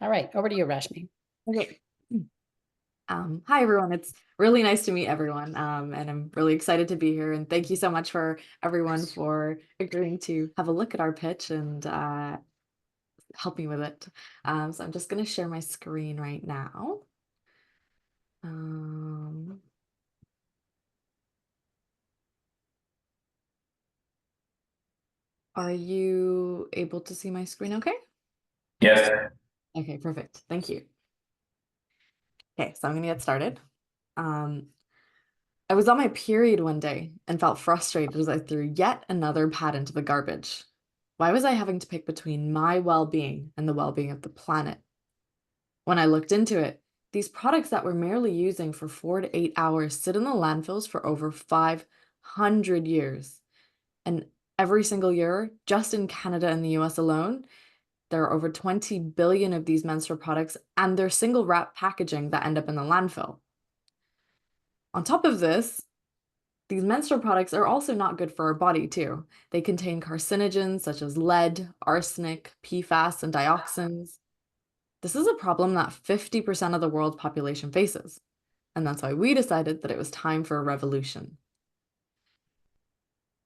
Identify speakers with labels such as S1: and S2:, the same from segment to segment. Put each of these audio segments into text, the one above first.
S1: All right, over to you, Rashmi.
S2: Okay. Hi, everyone. It's really nice to meet everyone. And I'm really excited to be here. And thank you so much for everyone for agreeing to have a look at our pitch and help me with it. So I'm just going to share my screen right now. Are you able to see my screen okay?
S3: Yes.
S2: Okay, perfect. Thank you. Okay, so I'm going to get started. I was on my period one day and felt frustrated as I threw yet another pad into the garbage. Why was I having to pick between my well-being and the well-being of the planet? When I looked into it, these products that we're merely using for 4 to 8 hours sit in the landfills for over 500 years. And every single year, just in Canada and the US alone, there are over 20 billion of these menstrual products and their single wrap packaging that end up in the landfill. On top of this, these menstrual products are also not good for our body too. They contain carcinogens such as lead, arsenic, PFAS, and dioxins. This is a problem that 50% of the world's population faces, and that's why we decided that it was time for a revolution.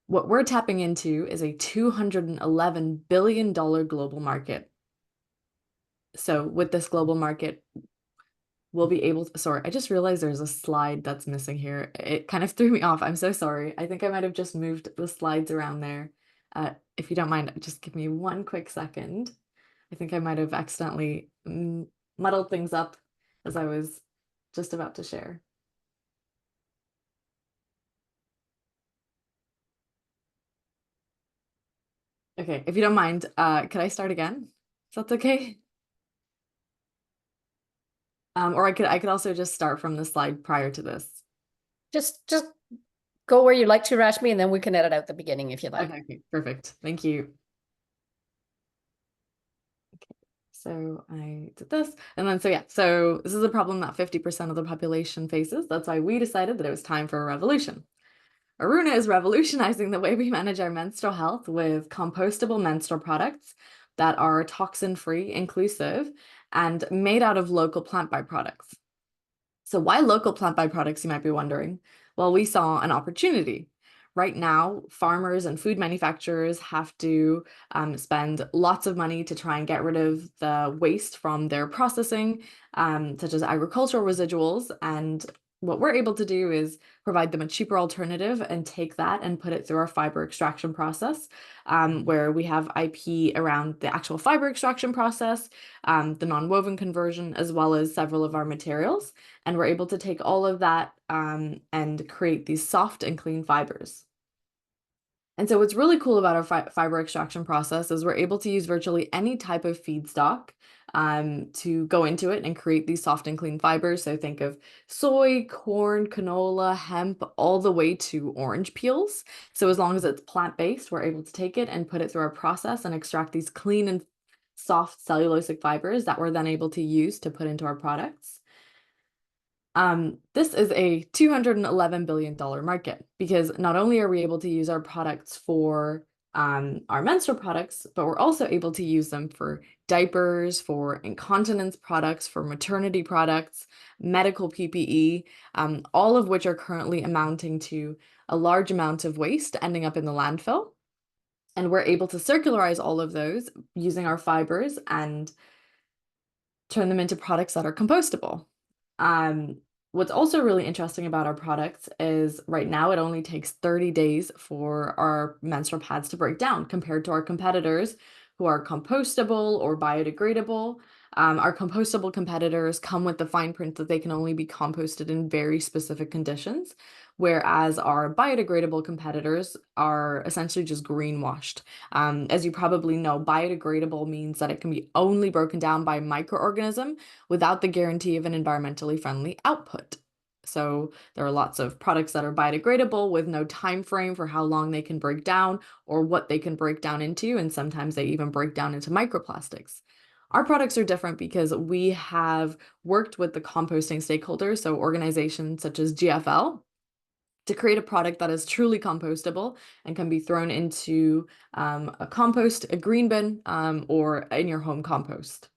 S2: What we're tapping into is a $211 billion global market. So with this global market, we'll be able to, sorry, I just realized there's a slide that's missing here. It kind of threw me off. I'm so sorry. I think I might have just moved the slides around there. If you don't mind, just give me one quick second. I think I might have accidentally muddled things up as I was just about to share. Okay, if you don't mind, could I start again? If that's okay? Or I could also just start from the slide prior to this.
S1: Just go where you'd like to, Rashmi, and then we can edit out the beginning if you'd like.
S2: Okay, perfect. Thank you. Okay, so I did this, and then so this is a problem that 50% of the population faces. That's why we decided that it was time for a revolution. Aruna is revolutionizing the way we manage our menstrual health with compostable menstrual products that are toxin-free, inclusive, and made out of local plant byproducts. So why local plant byproducts, you might be wondering? Well, we saw an opportunity. Right now, farmers and food manufacturers have to spend lots of money to try and get rid of the waste from their processing, such as agricultural residuals. And what we're able to do is provide them a cheaper alternative and take that and put it through our fiber extraction process, where we have IP around the actual fiber extraction process, the non-woven conversion, as well as several of our materials. And we're able to take all of that and create these soft and clean fibers. And so what's really cool about our fiber extraction process is we're able to use virtually any type of feedstock to go into it and create these soft and clean fibers. So think of soy, corn, canola, hemp, all the way to orange peels. So as long as it's plant-based, we're able to take it and put it through our process and extract these clean and soft cellulosic fibers that we're then able to use to put into our products. This is a $211 billion market because not only are we able to use our products for our menstrual products, but we're also able to use them for diapers, for incontinence products, for maternity products, medical PPE, all of which are currently amounting to a large amount of waste ending up in the landfill. And we're able to circularize all of those using our fibers and turn them into products that are compostable. What's also really interesting about our products is right now it only takes 30 days for our menstrual pads to break down compared to our competitors who are compostable or biodegradable. Our compostable competitors come with the fine print that they can only be composted in very specific conditions, whereas our biodegradable competitors are essentially just greenwashed. As you probably know, biodegradable means that it can be only broken down by a microorganism without the guarantee of an environmentally friendly output. So there are lots of products that are biodegradable with no time frame for how long they can break down or what they can break down into, and sometimes they even break down into microplastics. Our products are different because we have worked with the composting stakeholders, so organizations such as GFL, to create a product that is truly compostable and can be thrown into a compost, a green bin, or in your home compost.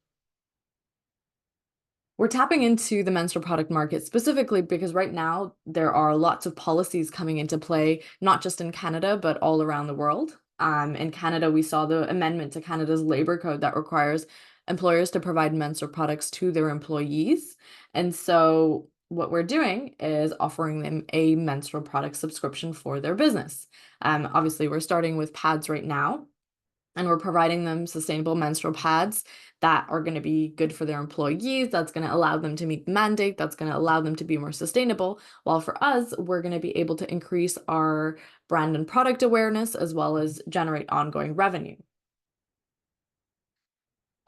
S2: We're tapping into the menstrual product market specifically because right now there are lots of policies coming into play, not just in Canada, but all around the world. In Canada, we saw the amendment to Canada's labor code that requires employers to provide menstrual products to their employees. And so what we're doing is offering them a menstrual product subscription for their business. Obviously, we're starting with pads right now, and we're providing them sustainable menstrual pads that are going to be good for their employees. That's going to allow them to meet the mandate. That's going to allow them to be more sustainable. While for us, we're going to be able to increase our brand and product awareness as well as generate ongoing revenue.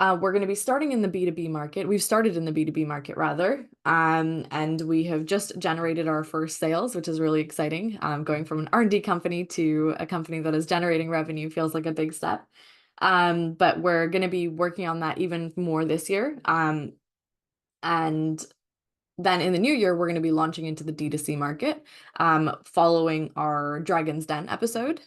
S2: We're going to be starting in the B2B market. We've started in the B2B market rather, and we have just generated our first sales, which is really exciting. Going from an R&D company to a company that is generating revenue feels like a big step. But we're going to be working on that even more this year. And then in the new year, we're going to be launching into the D2C market, following our Dragon's Den episode.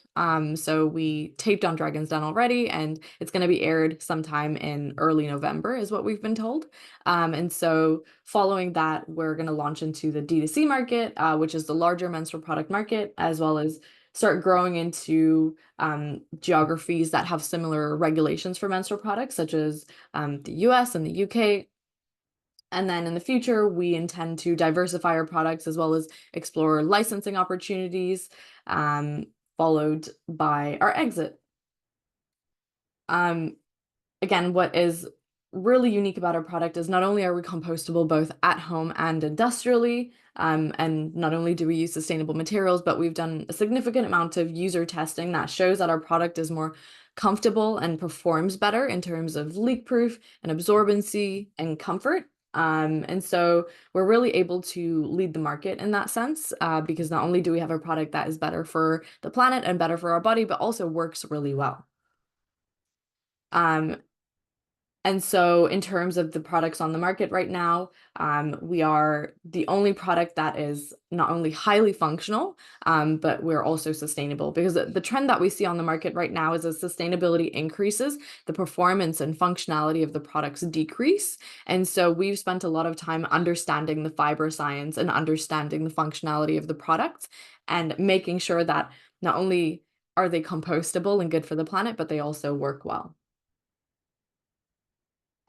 S2: So we taped on Dragon's Den already, and it's going to be aired sometime in early November, is what we've been told. And so following that, we're going to launch into the D2C market, which is the larger menstrual product market, as well as start growing into geographies that have similar regulations for menstrual products, such as the US and the UK. And then in the future, we intend to diversify our products as well as explore licensing opportunities, followed by our exit. Again, what is really unique about our product is not only are we compostable both at home and industrially, and not only do we use sustainable materials, but we've done a significant amount of user testing that shows that our product is more comfortable and performs better in terms of leak proof and absorbency and comfort. And so we're really able to lead the market in that sense, because not only do we have a product that is better for the planet and better for our body, but also works really well. And so in terms of the products on the market right now, we are the only product that is not only highly functional, but we're also sustainable, because the trend that we see on the market right now is as sustainability increases, the performance and functionality of the products decrease. And so we've spent a lot of time understanding the fiber science and understanding the functionality of the products and making sure that not only are they compostable and good for the planet, but they also work well.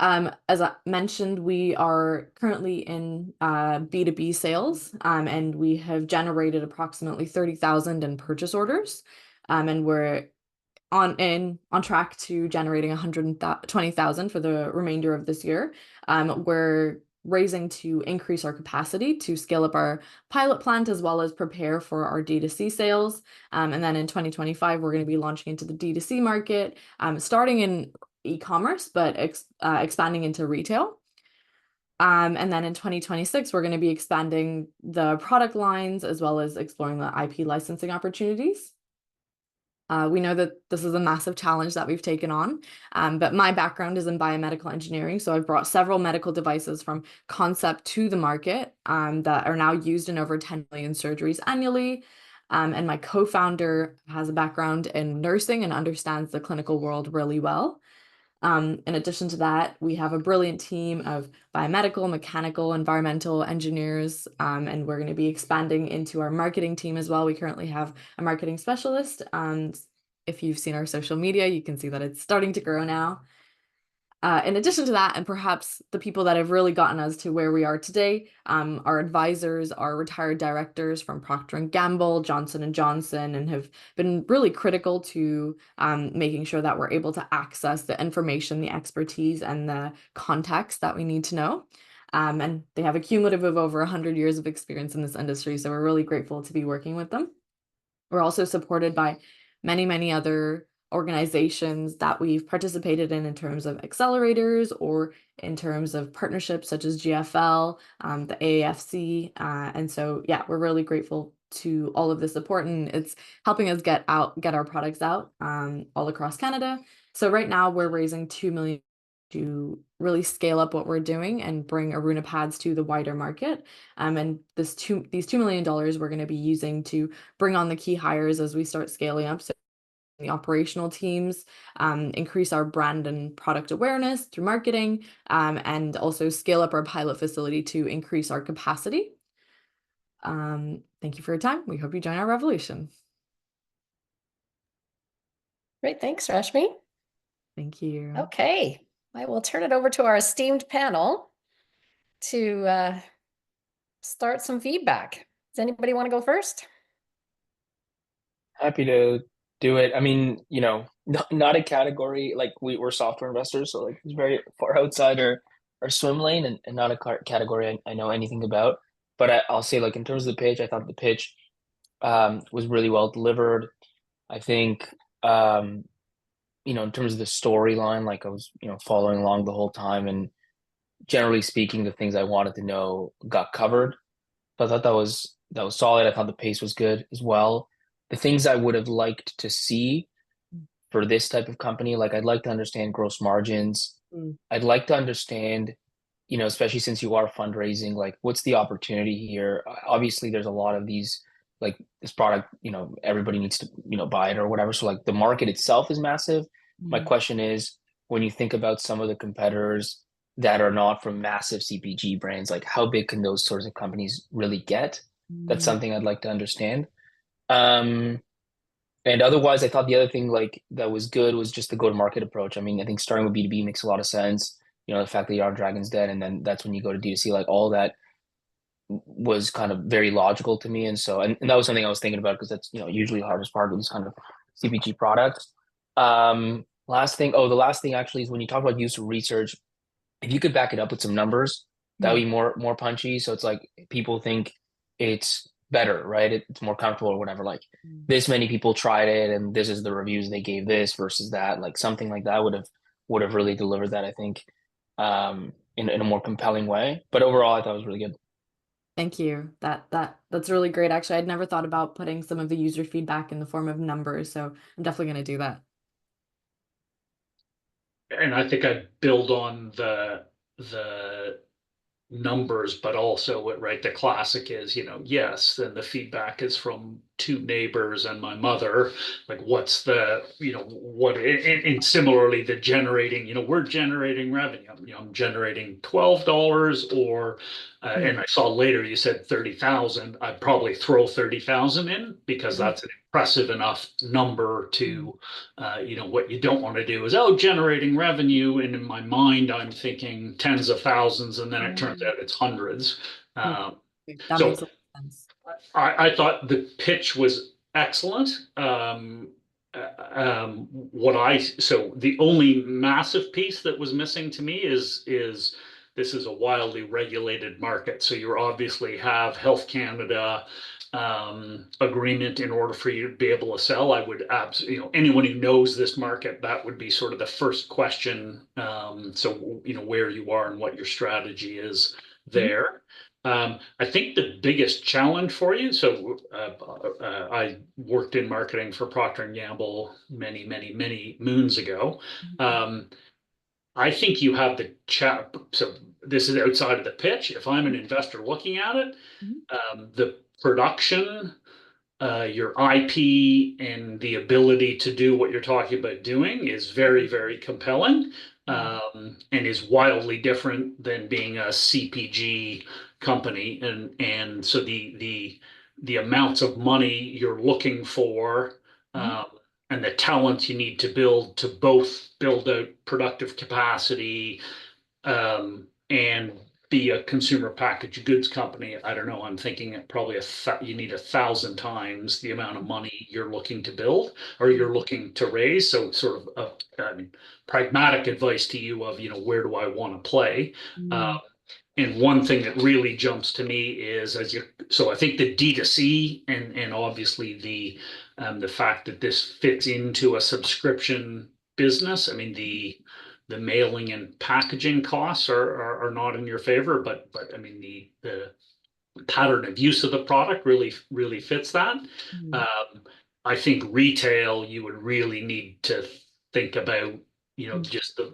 S2: As I mentioned, we are currently in B2B sales, and we have generated approximately 30,000 in purchase orders, and we're on track to generating 120,000 for the remainder of this year. We're raising to increase our capacity to scale up our pilot plant as well as prepare for our D2C sales. And then in 2025, we're going to be launching into the D2C market, starting in e-commerce, but expanding into retail. And then in 2026, we're going to be expanding the product lines as well as exploring the IP licensing opportunities. We know that this is a massive challenge that we've taken on, but my background is in biomedical engineering, so I've brought several medical devices from concept to the market that are now used in over 10 million surgeries annually. And my co-founder has a background in nursing and understands the clinical world really well. In addition to that, we have a brilliant team of biomedical, mechanical, environmental engineers, and we're going to be expanding into our marketing team as well. We currently have a marketing specialist, and if you've seen our social media, you can see that it's starting to grow now. In addition to that, and perhaps the people that have really gotten us to where we are today, our advisors are retired directors from Procter & Gamble, Johnson & Johnson, and have been really critical to making sure that we're able to access the information, the expertise, and the context that we need to know. And they have a cumulative of over 100 years of experience in this industry, so we're really grateful to be working with them. We're also supported by many, many other organizations that we've participated in terms of accelerators or in terms of partnerships such as GFL, the AAFC. And so, yeah, we're really grateful to all of the support, and it's helping us get our products out all across Canada. So right now we're raising 2 million to really scale up what we're doing and bring Aruna pads to the wider market. And these $2 million we're going to be using to bring on the key hires as we start scaling up. So the operational teams, increase our brand and product awareness through marketing, and also scale up our pilot facility to increase our capacity. Thank you for your time. We hope you join our revolution.
S1: Great, thanks, Rashmi.
S2: Thank you.
S1: Okay, I will turn it over to our esteemed panel to start some feedback. Does anybody want to go first?
S3: Happy to do it. I mean, not a category like we're software investors, so like it's very far outside our swim lane and not a category I know anything about. But I'll say like in terms of the pitch, I thought the pitch was really well delivered. I think in terms of the storyline, like I was, following along the whole time and generally speaking, the things I wanted to know got covered. So I thought that was solid. I thought the pace was good as well. The things I would have liked to see for this type of company, like I'd like to understand gross margins.
S2: Mm.
S3: I'd like to understand, especially since you are fundraising, like what's the opportunity here? Obviously, there's a lot of these, like this product, everybody needs to, buy it or whatever. So like the market itself is massive. My question is, when you think about some of the competitors that are not from massive CPG brands, like how big can those sorts of companies really get? That's something I'd like to understand. Um, and otherwise, I thought the other thing like that was good was just the go-to-market approach. I mean, I think starting with B2B makes a lot of sense. The fact that you're on Dragon's Den, and then that's when you go to D2C, like all that was kind of very logical to me. And so, and that was something I was thinking about because that's, usually the hardest part of these kind of CPG products. The last thing actually is when you talk about user research, if you could back it up with some numbers, that would be more punchy. So it's like people think it's better, right? It's more comfortable or whatever. Like this many people tried it, and this is the reviews they gave this versus that. Like something like that would have really delivered that, I think, in a more compelling way. But overall, I thought it was really good.
S2: Thank you. That's really great. Actually, I'd never thought about putting some of the user feedback in the form of numbers, so I'm definitely going to do that.
S4: And I think I'd build on the numbers, but also what, right, the classic is, yes, then the feedback is from two neighbors and my mother, like what's the, and similarly the generating, we're generating revenue, I'm generating $12 or and I saw later you said 30,000. I'd probably throw 30,000 in because that's an impressive enough number to what you don't want to do is, generating revenue, and in my mind I'm thinking tens of thousands, and then it turns out it's hundreds.
S2: That
S4: So
S2: makes a lot of sense.
S4: I thought the pitch was excellent. So the only massive piece that was missing to me is this is a wildly regulated market. So you obviously have Health Canada agreement in order for you to be able to sell. I would absolutely, anyone who knows this market, that would be sort of the first question. So where you are and what your strategy is there. I think the biggest challenge for you, so I worked in marketing for Procter and Gamble many, many, many moons ago. I think you have the chat. So this is outside of the pitch. If I'm an investor looking at it, the production, your IP, and the ability to do what you're talking about doing is very, very compelling, and is wildly different than being a CPG company. And so the amounts of money you're looking for, and the talent you need to build to both build out productive capacity, and be a consumer packaged goods company. I don't know. I'm thinking probably you need 1,000 times the amount of money you're looking to build or you're looking to raise. So sort of pragmatic advice to you of, where do I want to play? And one thing that really jumps to me is so I think the D2C and obviously the fact that this fits into a subscription business. I mean, the mailing and packaging costs are not in your favor, but I mean the pattern of use of the product really fits that. I think retail, you would really need to think about just the,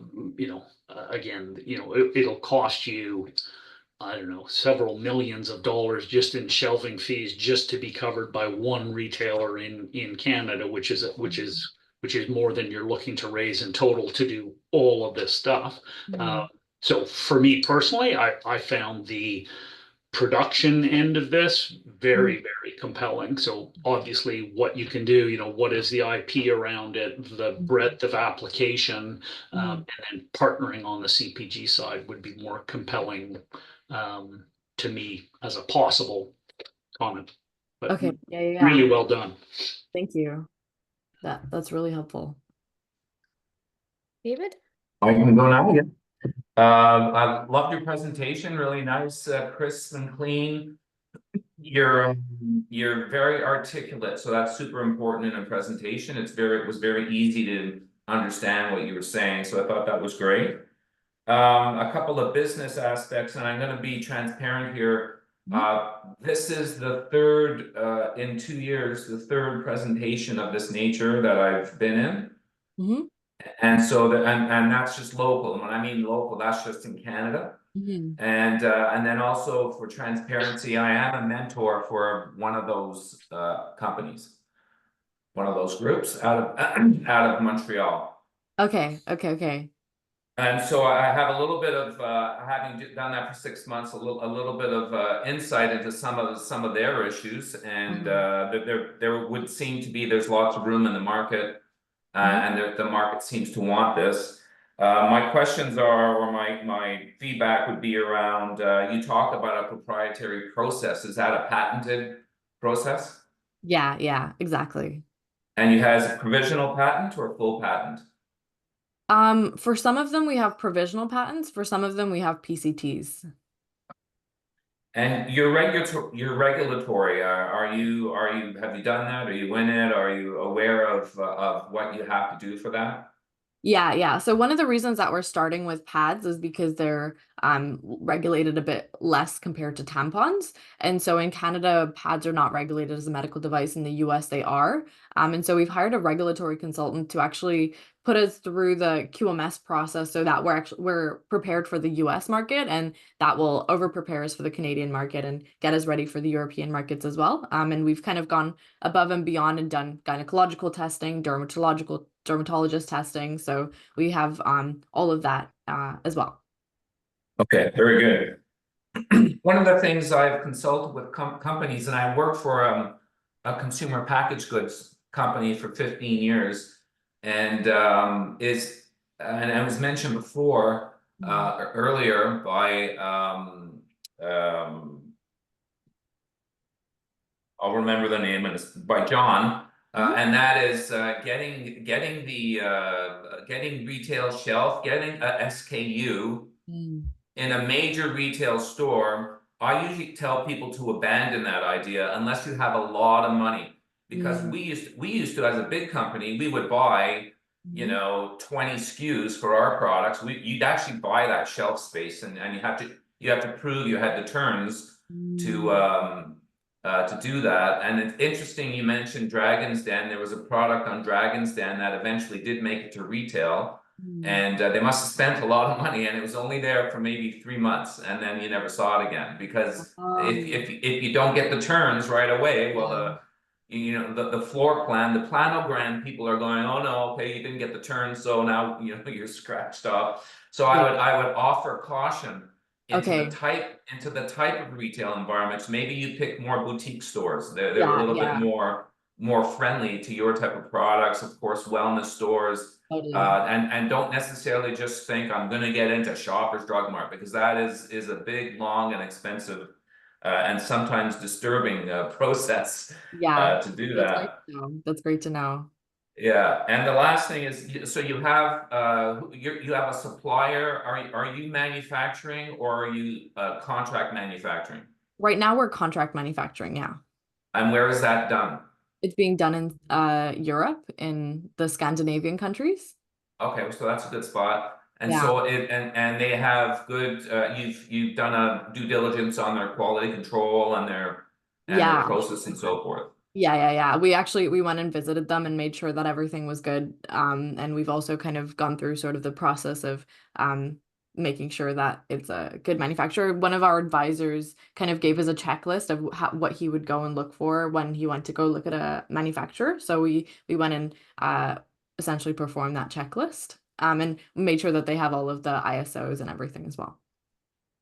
S4: again, it'll cost you, I don't know, several millions of dollars just in shelving fees just to be covered by one retailer in Canada, which is more than you're looking to raise in total to do all of this stuff. So for me personally, I found the production end of this very, very compelling. So obviously what you can do, what is the IP around it, the breadth of application, and then partnering on the CPG side would be more compelling to me as a possible comment. But
S2: Okay. Yeah.
S4: really well done.
S2: Thank you. That's really helpful.
S1: David?
S5: I can go now again. I loved your presentation, really nice, crisp and clean. You're very articulate, so that's super important in a presentation. It was very easy to understand what you were saying, so I thought that was great. A couple of business aspects, and I'm going to be transparent here. This is the third in 2 years, the third presentation of this nature that I've been in. And so and that's just local. And when I mean local, that's just in Canada. And then also for transparency, I am a mentor for one of those companies, one of those groups out of Montreal.
S2: Okay.
S5: And so I have a little bit of having done that for 6 months, a little bit of insight into some of their issues, and there would seem to be there's lots of room in the market. And the market seems to want this. My questions are, or my feedback would be around, you talk about a proprietary process. Is that a patented process?
S2: Yeah, exactly.
S5: And you has a provisional patent or a full patent?
S2: For some of them we have provisional patents, for some of them we have PCTs.
S5: And your regulatory, have you done that? Are you in it? Are you aware of what you have to do for that?
S2: Yeah. So one of the reasons that we're starting with pads is because they're regulated a bit less compared to tampons. And so in Canada, pads are not regulated as a medical device. In the US, they are. And so we've hired a regulatory consultant to actually put us through the QMS process so that we're prepared for the US market, and that will over prepare us for the Canadian market and get us ready for the European markets as well. And we've kind of gone above and beyond and done gynecological testing, dermatologist testing. So we have all of that as well.
S5: Okay, very good. One of the things I've consulted with companies, and I worked for a consumer packaged goods company for 15 years, and it was mentioned before earlier by I'll remember the name, and it's by John. And that is getting retail shelf, getting a SKU in a major retail store. I usually tell people to abandon that idea unless you have a lot of money, because we used to, as a big company, we would buy 20 SKUs for our products. You'd actually buy that shelf space, and you have to prove you had the turns to do that. And it's interesting you mentioned Dragon's Den. There was a product on Dragon's Den that eventually did make it to retail, and they must have spent a lot of money, and it was only there for maybe 3 months, and then you never saw it again, because if you don't get the turns right away, well, the floor plan, the planogram people are going, oh no, okay, you didn't get the turn, so now you're scratched off. So I would offer caution into the type of retail environments. Maybe you pick more boutique stores. They're a little bit more friendly to your type of products. Of course, wellness stores, and don't necessarily just think I'm going to get into Shoppers Drug Mart, because that is a big, long, and expensive and sometimes disturbing process to do that.
S2: That's great to know.
S5: Yeah, and the last thing is, so you have a supplier. Are you manufacturing, or are you contract manufacturing?
S2: Right now we're contract manufacturing, yeah. And
S5: where is that done?
S2: It's being done in Europe, in the Scandinavian countries. Okay,
S5: so that's a good spot. And so and they have good. You've done a due diligence on their quality control and their process and so forth.
S2: Yeah. We went and visited them and made sure that everything was good. And we've also kind of gone through sort of the process of making sure that it's a good manufacturer. One of our advisors kind of gave us a checklist of what he would go and look for when he went to go look at a manufacturer. So we went and essentially performed that checklist and made sure that they have all of the ISOs and everything as well.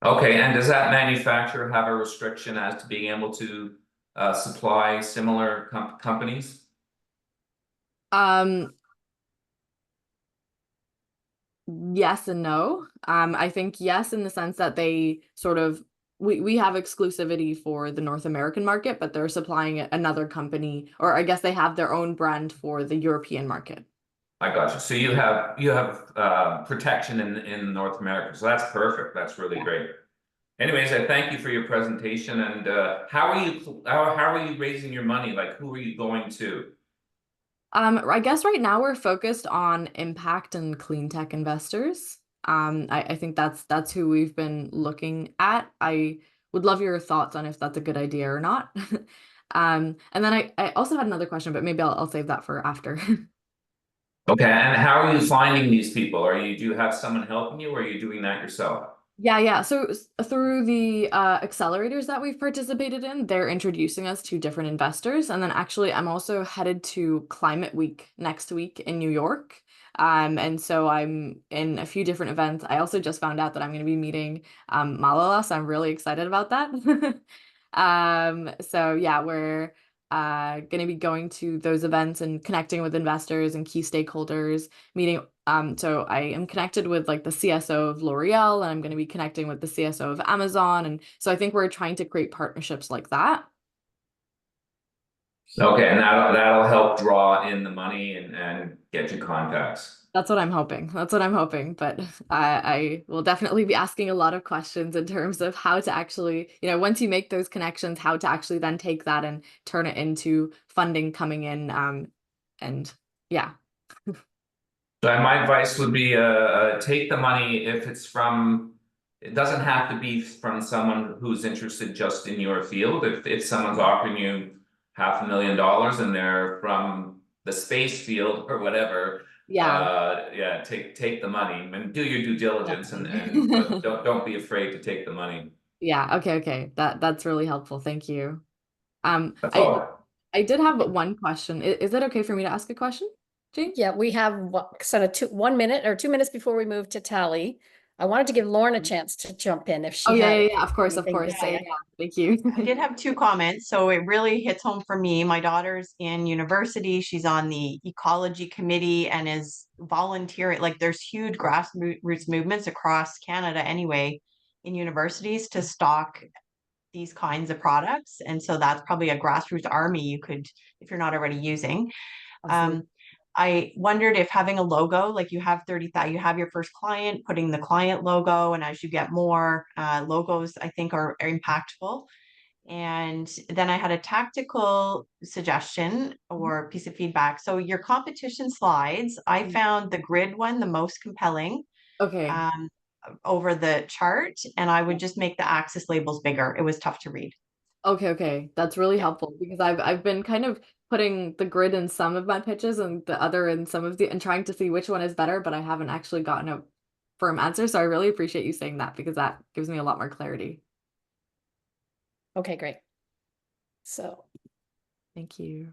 S5: Okay, and does that manufacturer have a restriction as to being able to supply similar companies?
S2: Yes and no. I think yes, in the sense that they sort of we have exclusivity for the North American market, but they're supplying another company, or I guess they have their own brand for the European market.
S5: I got you. So you have protection in North America. So that's perfect. That's really great. Anyways, I thank you for your presentation. And how are you raising your money? Like, who are you going to?
S2: I guess right now we're focused on impact and clean tech investors. I think that's who we've been looking at. I would love your thoughts on if that's a good idea or not. And then I also had another question, but maybe I'll save that for after.
S5: Okay, and how are you finding these people? Do you have someone helping you, or are you doing that yourself?
S2: Yeah. So through the accelerators that we've participated in, they're introducing us to different investors. And then actually, I'm also headed to Climate Week next week in New York. And so I'm in a few different events. I also just found out that I'm going to be meeting Malala, so I'm really excited about that. So yeah, we're going to be going to those events and connecting with investors and key stakeholders, meeting. So I am connected with like the CSO of L'Oreal, and I'm going to be connecting with the CSO of Amazon. And so I think we're trying to create partnerships like that.
S5: Okay, and that'll help draw in the money and get you contacts.
S2: That's what I'm hoping. But I will definitely be asking a lot of questions in terms of how to actually, once you make those connections, how to actually then take that and turn it into funding coming in. And yeah.
S5: So my advice would be take the money if it's from. It doesn't have to be from someone who's interested just in your field. If someone's offering you $500,000 and they're from the space field or whatever,
S2: Yeah.
S5: take the money and do your due diligence but don't be afraid to take the money.
S2: Yeah. Okay. That's really helpful. Thank you.
S5: That's all.
S2: I did have one question. Is it okay for me to ask a question, Jane?
S1: Yeah, we have sort of 1 minute or 2 minutes before we move to tally. I wanted to give Lauren a chance to jump in if she had
S2: Of course.
S1: anything to
S2: Yeah,
S1: say.
S2: thank you.
S6: I did have two comments, so it really hits home for me. My daughter's in university. She's on the ecology committee and is volunteering. Like there's huge grassroots movements across Canada anyway in universities to stock these kinds of products. And so that's probably a grassroots army you could, if you're not already using. I wondered if having a logo, like you have 30,000, you have your first client, putting the client logo, and as you get more logos, I think are impactful. And then I had a tactical suggestion or piece of feedback. So your competition slides, I found the grid one the most compelling.
S2: Okay.
S6: Over the chart, and I would just make the axis labels bigger. It was tough to read.
S2: Okay. That's really helpful because I've been kind of putting the grid in some of my pitches and the other in some of and trying to see which one is better, but I haven't actually gotten a firm answer. So I really appreciate you saying that because that gives me a lot more clarity.
S1: Okay, great. So
S2: thank you.